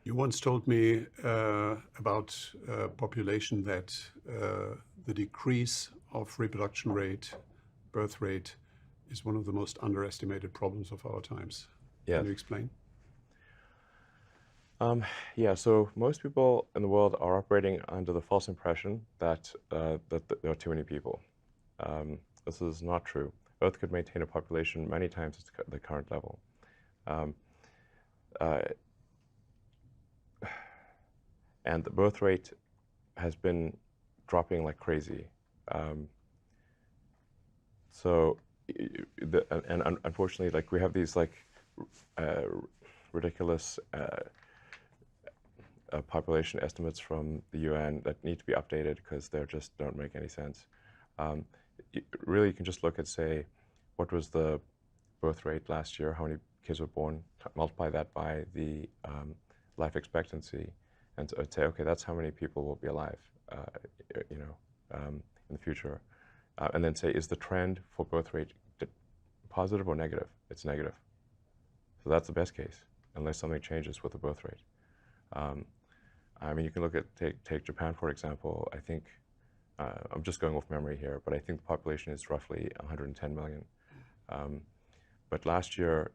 You once told me about population that the decrease of reproduction rate, birth rate, is one of the most underestimated problems of our times. Yes. Can you explain? Yeah, so most people in the world are operating under the false impression that there are too many people. This is not true. Earth could maintain a population many times the current level. And the birth rate has been dropping like crazy. And unfortunately, like we have these like ridiculous population estimates from the UN that need to be updated because they just don't make any sense. Really, you can just look at, say, what was the birth rate last year, how many kids were born, multiply that by the life expectancy, and say, okay, that's how many people will be alive, in the future. And then say, is the trend for birth rate positive or negative? It's negative. So that's the best case, unless something changes with the birth rate. I mean, you can look at, take Japan, for example. I think, I'm just going off memory here, but I think the population is roughly 110 million. But last year,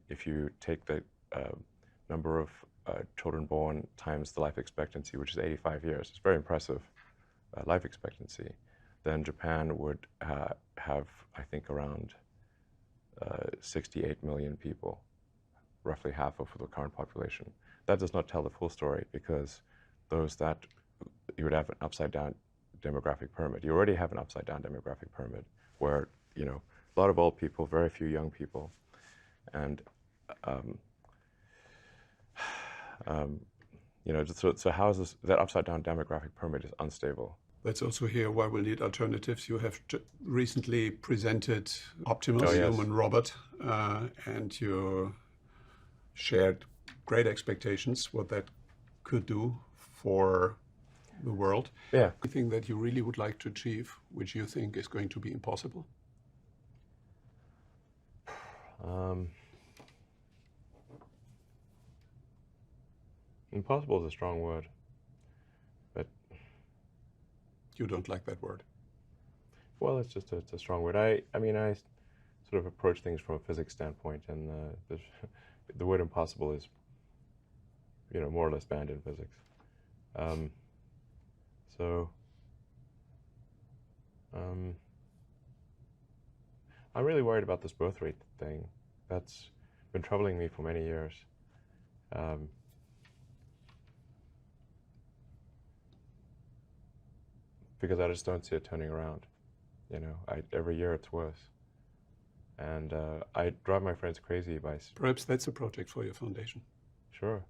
if you take the number of children born times the life expectancy, which is 85 years, it's very impressive life expectancy, then Japan would have, I think, around 68 million people, roughly half of the current population. That does not tell the full story, because you would have an upside-down demographic pyramid. You already have an upside-down demographic pyramid where, a lot of old people, very few young people, and so how is this? That upside-down demographic pyramid is unstable. Let's also hear why we'll need alternatives. You have recently presented Optimus, yes. human robot, and you shared great expectations what that could do for the world. Yeah. Anything that you really would like to achieve, which you think is going to be impossible? Impossible is a strong word, but you don't like that word. Well, it's a strong word. I mean, I sort of approach things from a physics standpoint, and the word impossible is, more or less banned in physics. I'm really worried about this birth rate thing. That's been troubling me for many years. Because I just don't see it turning around. Every year it's worse. And I drive my friends crazy by... Perhaps that's a project for your foundation. Sure.